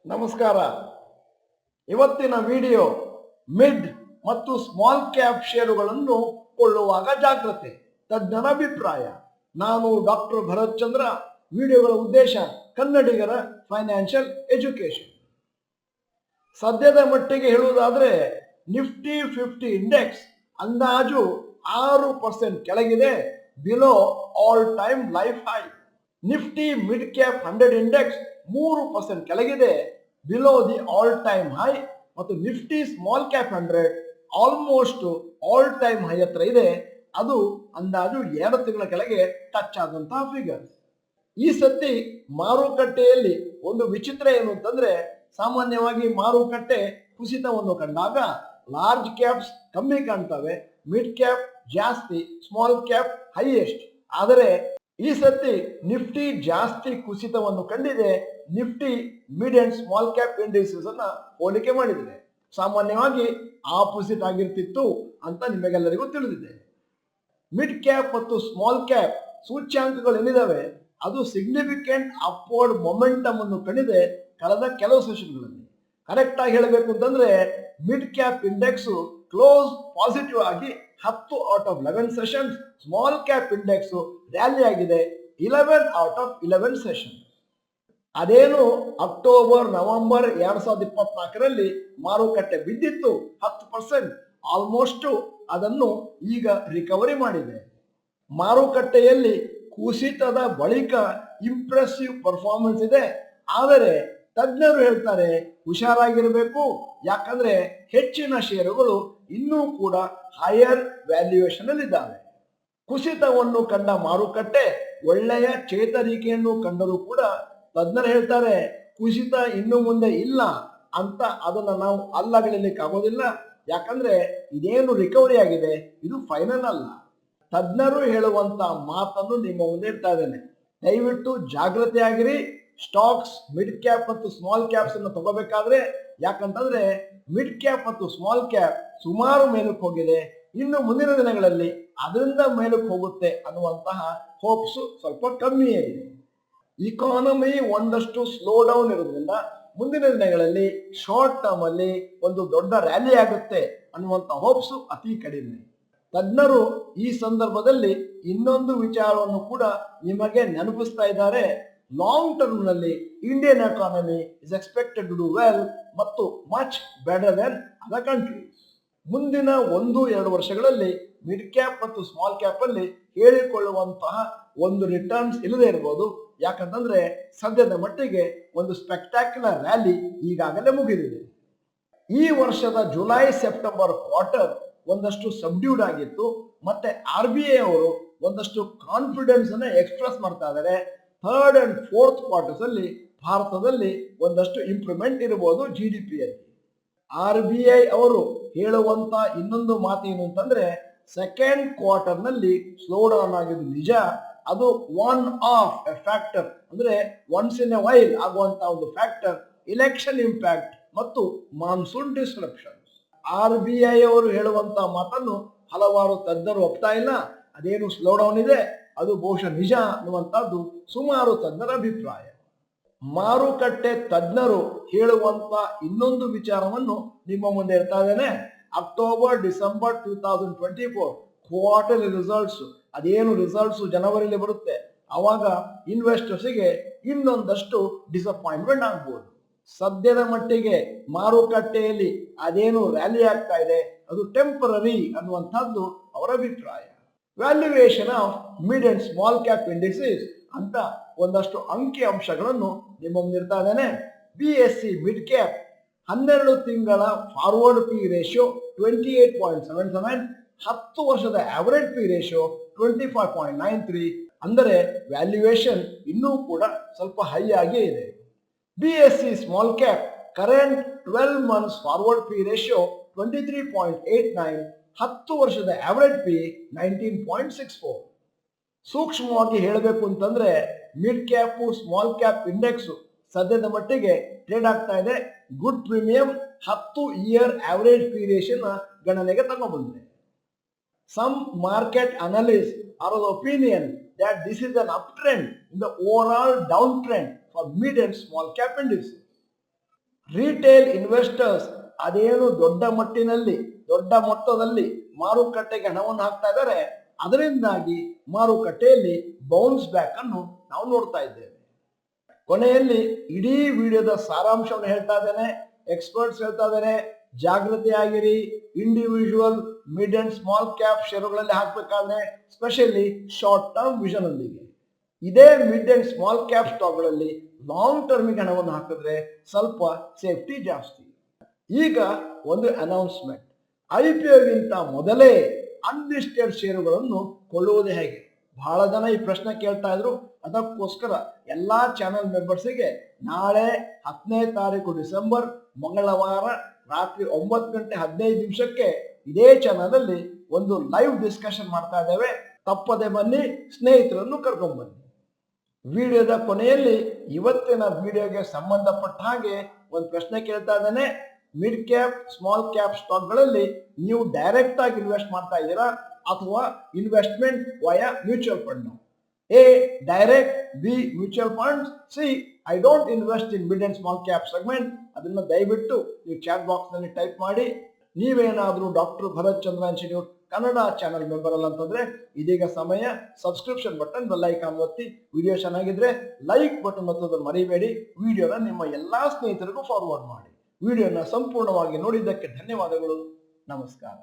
ನಮಸ್ಕಾರ. ಇವತ್ತಿನ video mid ಮತ್ತು ಸ್ಮಾಲ್ ಕ್ಯಾಪ್ ಷೇರುಗಳನ್ನು ಕೊಳ್ಳುವಾಗ ಜಾಗ್ರತೆ, ತಜ್ಞರ ಅಭಿಪ್ರಾಯ. ನಾನು ಡಾಕ್ಟರ್ ಭರತ್ ಚಂದ್ರ. ವಿಡಿಯೋಗಳ ಉದ್ದೇಶ ಕನ್ನಡಿಗರ ಫೈನಾನ್ಷಿಯಲ್ ಎಜುಕೇಶನ್. ಸದ್ಯದ ಮಟ್ಟಿಗೆ ಹೇಳುವುದಾದ್ರೆ ನಿಫ್ಟಿ 50 ಇಂಡೆಕ್ಸ್ ಅಂದಾಜು 6% ಕೆಳಗಿದೆ, below all time life high. Nifty mid cap 100 index 3% ಕೆಳಗಿದೆ, below the all time high. ಮತ್ತು Nifty small cap 100 almost all time high ಹತ್ರ ಇದೆ, ಅದು ಅಂದಾಜು 2 ತಿಂಗಳ ಕೆಳಗೆ ಟಚ್ ಆದಂತಹ ಫಿಗರ್. ಈ ಸತಿ ಮಾರುಕಟ್ಟೆಯಲ್ಲಿ ಒಂದು ವಿಚಿತ್ರ ಏನು ಅಂತಂದ್ರೆ, ಸಾಮಾನ್ಯವಾಗಿ ಮಾರುಕಟ್ಟೆ ಕುಸಿತವನ್ನು ಕಂಡಾಗ ಲಾರ್ಜ್ ಕ್ಯಾಪ್ಸ್ ಕಮ್ಮಿ ಕಾಣ್ತವೆ, ಮಿಡ್ ಕ್ಯಾಪ್ ಜಾಸ್ತಿ, ಸ್ಮಾಲ್ ಕ್ಯಾಪ್ ಹೈಯೆಸ್ಟ್. ಆದರೆ ಈ ಸತಿ ನಿಫ್ಟಿ ಜಾಸ್ತಿ ಕುಸಿತವನ್ನು ಕಂಡಿದೆ. Nifty mid and small cap indices ಅನ್ನ ಹೋಲಿಕೆ ಮಾಡಿದೆ. ಸಾಮಾನ್ಯವಾಗಿ ಆಪೋಸಿಟ್ ಆಗಿರ್ತಿತ್ತು ಅಂತ ನಿಮಗೆಲ್ಲರಿಗೂ ತಿಳಿದಿದೆ. ಮಿಡ್ ಕ್ಯಾಪ್ ಮತ್ತು ಸ್ಮಾಲ್ ಕ್ಯಾಪ್ ಸೂಚ್ಯಾಂಕಗಳು ಏನಿದಾವೆ ಅದು ಸಿಗ್ನಿಫಿಕೆಂಟ್ ಅಪ್ವರ್ಡ್ ಮೊಮೆಂಟಮ್ ಅನ್ನು ಕಂಡಿದೆ ಕಳೆದ ಕೆಲವು ಸೆಷನ್ಗಳಲ್ಲಿ. ಕರೆಕ್ಟ್ ಆಗಿ ಹೇಳಬೇಕು ಅಂತಂದ್ರೆ mid cap index close positive ಆಗಿ 10 out of 11 sessions, small cap index rally ಆಗಿದೆ 11 ಔಟ್ ಆಫ್ 11 ಸೆಷನ್. ಅದೇನು ಅಕ್ಟೋಬರ್ ನವೆಂಬರ್ 2024ರಲ್ಲಿ ಮಾರುಕಟ್ಟೆ ಬಿದ್ದಿತ್ತು 10%, ಆಲ್ಮೋಸ್ಟ್ ಅದನ್ನು ಈಗ ರಿಕವರಿ ಮಾಡಿದೆ. ಮಾರುಕಟ್ಟೆಯಲ್ಲಿ ಕುಸಿತದ ಬಳಿಕ ಇಂಪ್ರೆಸಿವ್ ಪರ್ಫಾರ್ಮೆನ್ಸ್ ಇದೆ. ಆದರೆ ತಜ್ಞರು ಹೇಳ್ತಾರೆ ಹುಷಾರಾಗಿರಬೇಕು, ಯಾಕಂದ್ರೆ ಹೆಚ್ಚಿನ ಷೇರುಗಳು ಇನ್ನೂ ಕೂಡ ಹೈಯರ್ ವ್ಯಾಲ್ಯೂಯೇಷನ್ ಅಲ್ಲಿ ಇದ್ದಾವೆ. ಕುಸಿತವನ್ನು ಕಂಡ ಮಾರುಕಟ್ಟೆ ಒಳ್ಳೆಯ ಚೇತರಿಕೆಯನ್ನು ಕಂಡರೂ ಕೂಡ ತಜ್ಞರು ಹೇಳ್ತಾರೆ ಕುಸಿತ ಇನ್ನು ಮುಂದೆ ಇಲ್ಲ ಅಂತ ಅದನ್ನ ನಾವು ಅಲ್ಲಗಳಿಲಿಕ್ಕೆ ಆಗೋದಿಲ್ಲ. ಯಾಕಂದ್ರೆ ಇದೇನು ರಿಕವರಿ ಆಗಿದೆ ಇದು ಫೈನಲ್ ಅಲ್ಲ. ತಜ್ಞರು ಹೇಳುವಂತ ಮಾತನ್ನು ನಿಮ್ಮ ಮುಂದೆ ಇಡ್ತಾ ಇದ್ದೇನೆ, ದಯವಿಟ್ಟು ಜಾಗೃತಿ ಆಗಿರಿ. ಸ್ಟಾಕ್ಸ್ ಮಿಡ್ ಕ್ಯಾಪ್ ಮತ್ತು ಸ್ಮಾಲ್ ಕ್ಯಾಪ್ಸ್ ಅನ್ನು ತಗೋಬೇಕಾದ್ರೆ, ಯಾಕಂತಂದ್ರೆ ಮಿಡ್ ಕ್ಯಾಪ್ ಮತ್ತು ಸ್ಮಾಲ್ ಕ್ಯಾಪ್ ಸುಮಾರು ಮೇಲಕ್ಕೆ ಹೋಗಿದೆ, ಇನ್ನು ಮುಂದಿನ ದಿನಗಳಲ್ಲಿ ಅದರಿಂದ ಮೇಲಕ್ಕೆ ಹೋಗುತ್ತೆ ಅನ್ನುವಂತಹ ಹೋಪ್ಸ್ ಸ್ವಲ್ಪ ಕಮ್ಮಿಯೇ ಇದೆ. ಇಕಾನಮಿ ಒಂದಷ್ಟು ಸ್ಲೋ ಡೌನ್ ಇರೋದ್ರಿಂದ ಮುಂದಿನ ದಿನಗಳಲ್ಲಿ ಶಾರ್ಟ್ ಟರ್ಮ್ ಅಲ್ಲಿ ಒಂದು ದೊಡ್ಡ ರ್ಯಾಲಿ ಆಗುತ್ತೆ ಅನ್ನುವಂತ ಹೋಪ್ಸ್ ಅತಿ ಕಡಿಮೆ. ತಜ್ಞರು ಈ ಸಂದರ್ಭದಲ್ಲಿ ಇನ್ನೊಂದು ವಿಚಾರವನ್ನು ಕೂಡ ನಿಮಗೆ ನೆನಪಿಸ್ತಾ ಇದ್ದಾರೆ. ಲಾಂಗ್ ಟರ್ಮ್ ನಲ್ಲಿ Indian economy is expected to do well ಮತ್ತು much better than other countries. ಮುಂದಿನ 1-2 ವರ್ಷಗಳಲ್ಲಿ ಮಿಡ್ ಕ್ಯಾಪ್ ಮತ್ತು ಸ್ಮಾಲ್ ಕ್ಯಾಪ್ ಅಲ್ಲಿ ಹೇಳಿಕೊಳ್ಳುವಂತಹ ಒಂದು ರಿಟರ್ನ್ಸ್ ಇಲ್ಲದೆ ಇರಬಹುದು. ಯಾಕಂತಂದ್ರೆ ಸದ್ಯದ ಮಟ್ಟಿಗೆ ಒಂದು ಸ್ಪೆಕ್ಟಾಕ್ಯುಲರ್ ರ್ಯಾಲಿ ಈಗಾಗಲೇ ಮುಗಿದಿದೆ. ಈ ವರ್ಷದ ಜುಲೈ ಸೆಪ್ಟೆಂಬರ್ ಕ್ವಾರ್ಟರ್ ಒಂದಷ್ಟು ಸಬ್ಡ್ಯೂಡ್ ಆಗಿತ್ತು. ಮತ್ತೆ RBI ಅವರು ಒಂದಷ್ಟು ಕಾನ್ಫಿಡೆನ್ಸ್ ಅನ್ನ ಎಕ್ಸ್ಪ್ರೆಸ್ ಮಾಡ್ತಾ ಇದ್ದಾರೆ. 3rd and 4th ಕ್ವಾರ್ಟರ್ಸ್ ಅಲ್ಲಿ ಭಾರತದಲ್ಲಿ ಒಂದಷ್ಟು ಇಂಪ್ರೂವ್ಮೆಂಟ್ ಇರಬಹುದು GDP ಅಲ್ಲಿ. RBI ಅವರು ಹೇಳುವಂತ ಇನ್ನೊಂದು ಮಾತು ಏನು ಅಂತಂದ್ರೆ, ಸೆಕೆಂಡ್ ಕ್ವಾರ್ಟರ್ ನಲ್ಲಿ ಸ್ಲೋ ಡೌನ್ ಆಗಿದ್ದು ನಿಜ, ಅದು ಒನ್ ಆಫ್ ಎ ಫ್ಯಾಕ್ಟರ್, ಅಂದ್ರೆ ಒನ್ಸ್ ಇನ್ ಎ ವೈಲ್ ಆಗುವಂತ ಒಂದು ಫ್ಯಾಕ್ಟರ್, ಇಲೆಕ್ಷನ್ ಇಂಪ್ಯಾಕ್ಟ್ ಮತ್ತು ಮಾನ್ಸೂನ್ ಡಿಸ್ರಪ್ಷನ್. RBI ಅವರು ಹೇಳುವಂತ ಮಾತನ್ನು ಹಲವಾರು ತಜ್ಞರು ಒಪ್ತಾ ಇಲ್ಲ. ಅದೇನು ಸ್ಲೋ ಡೌನ್ ಇದೆ ಅದು ಬಹುಶಃ ನಿಜ ಅನ್ನುವಂಥದ್ದು ಸುಮಾರು ತಜ್ಞರ ಅಭಿಪ್ರಾಯ. ಮಾರುಕಟ್ಟೆ ತಜ್ಞರು ಹೇಳುವಂತ ಇನ್ನೊಂದು ವಿಚಾರವನ್ನು ನಿಮ್ಮ ಮುಂದೆ ಇಡ್ತಾ ಇದ್ದೇನೆ. ಅಕ್ಟೋಬರ್ ಡಿಸೆಂಬರ್ 2024 ಕ್ವಾರ್ಟರ್ಲಿ ರಿಸಲ್ಟ್ಸ್, ಅದೇನು ರಿಸಲ್ಟ್ಸ್ ಜನವರಿಲಿ ಬರುತ್ತೆ, ಅವಾಗ ಇನ್ವೆಸ್ಟರ್ಸ್ಗೆ ಇನ್ನೊಂದಷ್ಟು ಡಿಸಪಾಯಿಂಟ್ಮೆಂಟ್ ಆಗ್ಬೋದು. ಸದ್ಯದ ಮಟ್ಟಿಗೆ ಮಾರುಕಟ್ಟೆಯಲ್ಲಿ ಅದೇನು ರ್ಯಾಲಿ ಆಗ್ತಾ ಇದೆ ಅದು ಟೆಂಪರರಿ ಅನ್ನುವಂಥದ್ದು ಅವರ ಅಭಿಪ್ರಾಯ. Valuation of mid and small cap indices ಅಂತ ಒಂದಷ್ಟು ಅಂಕಿ ಅಂಶಗಳನ್ನು ನಿಮ್ಮ ಮುಂದಿರ್ತಾ ಇದ್ದೇನೆ. BSE ಮಿಡ್ ಕ್ಯಾಪ್ 12 ತಿಂಗಳ ಫಾರ್ವರ್ಡ್ ಪಿ ರೇಷಿಯೋ 28.77, 10 ವರ್ಷದ ಆವರೇಜ್ ಪಿ ರೇಷಿಯೋ 25.93, ಅಂದರೆ ವ್ಯಾಲ್ಯೂಯೇಷನ್ ಇನ್ನೂ ಕೂಡ ಸ್ವಲ್ಪ ಹೈ ಆಗೇ ಇದೆ. BSE small cap current 12 months forward P ratio 23.89, 10 ವರ್ಷದ ಆವರೇಜ್ ಪಿ 19.64. ಸೂಕ್ಷ್ಮವಾಗಿ ಹೇಳಬೇಕು ಅಂತಂದ್ರೆ mid cap small cap index ಸದ್ಯದ ಮಟ್ಟಿಗೆ ಟ್ರೇಡ್ ಆಗ್ತಾ ಇದೆ. Good premium 10 year average P ರೇಷಿಯೋನ ಗಣನೆಗೆ ತಗೊಂಡ್ಬಂದಿದೆ. Some market analyst are of opinion that this is an uptrend in the overall downtrend for mid and small cap indices. Retail investors ಅದೇನು ದೊಡ್ಡ ಮೊತ್ತದಲ್ಲಿ ಮಾರುಕಟ್ಟೆಗೆ ಹಣವನ್ನು ಹಾಕ್ತಾ ಇದ್ದಾರೆ, ಅದರಿಂದಾಗಿ ಮಾರುಕಟ್ಟೆಯಲ್ಲಿ ಬೌನ್ಸ್ ಬ್ಯಾಕ್ ಅನ್ನು ನಾವು ನೋಡ್ತಾ ಇದ್ದೇವೆ. ಕೊನೆಯಲ್ಲಿ ಇಡೀ ವಿಡಿಯೋದ ಸಾರಾಂಶವನ್ನು ಹೇಳ್ತಾ ಇದ್ದೇನೆ. ಎಕ್ಸ್ಪರ್ಟ್ಸ್ ಹೇಳ್ತಾ ಇದ್ದಾರೆ, ಜಾಗೃತಿಯಾಗಿರಿ. Individual mid and small cap ಷೇರುಗಳಲ್ಲಿ ಹಾಕಬೇಕಾದ್ರೆ ಸ್ಪೆಷಲಿ ಶಾರ್ಟ್ ಟರ್ಮ್ ವಿಷನ್ ಒಂದಿಗೆ. ಇದೇ ಮಿಡ್ ಅಂಡ್ ಸ್ಮಾಲ್ ಕ್ಯಾಪ್ ಸ್ಟಾಕ್ಗಳಲ್ಲಿ ಲಾಂಗ್ ಟರ್ಮಿಗೆ ಹಣವನ್ನು ಹಾಕಿದ್ರೆ ಸ್ವಲ್ಪ ಸೇಫ್ಟಿ ಜಾಸ್ತಿ. ಈಗ ಒಂದು ಅನೌನ್ಸ್ಮೆಂಟ್. IPOಗಿಂತ ಮೊದಲೇ ಅನ್ಲಿಸ್ಟೆಡ್ ಷೇರುಗಳನ್ನು ಕೊಳ್ಳುವುದು ಹೇಗೆ? ಬಹಳ ಜನ ಈ ಪ್ರಶ್ನೆ ಕೇಳ್ತಾ ಇದ್ರು. ಅದಕ್ಕೋಸ್ಕರ ಎಲ್ಲಾ ಚಾನೆಲ್ ಮೆಂಬರ್ಸಿಗೆ ನಾಳೆ 10ನೇ ತಾರೀಕು ಡಿಸೆಂಬರ್ ಮಂಗಳವಾರ ರಾತ್ರಿ 9:15 ಇದೇ ಚಾನಲ್ ಅಲ್ಲಿ ಒಂದು ಲೈವ್ ಡಿಸ್ಕಷನ್ ಮಾಡ್ತಾ ಇದ್ದೇವೆ. ತಪ್ಪದೆ ಬನ್ನಿ, ಸ್ನೇಹಿತರನ್ನು ಕರ್ಕೊಂಡ್ ಬನ್ನಿ. ವಿಡಿಯೋದ ಕೊನೆಯಲ್ಲಿ ಇವತ್ತಿನ ವಿಡಿಯೋಗೆ ಸಂಬಂಧಪಟ್ಟ ಹಾಗೆ ಒಂದು ಪ್ರಶ್ನೆ ಕೇಳ್ತಾ ಇದ್ದೇನೆ. ಮಿಡ್ ಕ್ಯಾಪ್ ಸ್ಮಾಲ್ ಕ್ಯಾಪ್ ಸ್ಟಾಕ್ಗಳಲ್ಲಿ ನೀವು ಡೈರೆಕ್ಟ್ ಆಗಿ ಇನ್ವೆಸ್ಟ್ ಮಾಡ್ತಾ ಇದ್ದೀರಾ ಅಥವಾ investment via mutual fund? A direct, B mutual fund, C I don't invest in mid and small cap segment. ಅದನ್ನ ದಯವಿಟ್ಟು ನೀವು ಚಾಟ್ ಬಾಕ್ಸ್ ನಲ್ಲಿ ಟೈಪ್ ಮಾಡಿ. ನೀವೇನಾದ್ರೂ ಡಾಕ್ಟರ್ ಭರತ್ ಚಂದ್ರ ಇನ್ಸ್ಟಿಟ್ಯೂಟ್ ಕನ್ನಡ ಚಾನಲ್ ಮೆಂಬರ್ ಅಲ್ಲ ಅಂತಂದ್ರೆ ಇದೀಗ ಸಮಯ ಸಬ್ಸ್ಕ್ರಿಪ್ಷನ್ ಬಟನ್ ಬೆಲ್ ಐಕಾನ್ ಒತ್ತಿ. ವಿಡಿಯೋ ಚೆನ್ನಾಗಿದ್ರೆ ಲೈಕ್ ಬಟನ್ ಒತ್ತೋದನ್ನು ಮರಿಬೇಡಿ. ವಿಡಿಯೋನ ನಿಮ್ಮ ಎಲ್ಲಾ ಸ್ನೇಹಿತರಿಗೂ ಫಾರ್ವರ್ಡ್ ಮಾಡಿ. ವಿಡಿಯೋನ ಸಂಪೂರ್ಣವಾಗಿ ನೋಡಿದ್ದಕ್ಕೆ ಧನ್ಯವಾದಗಳು. ನಮಸ್ಕಾರ.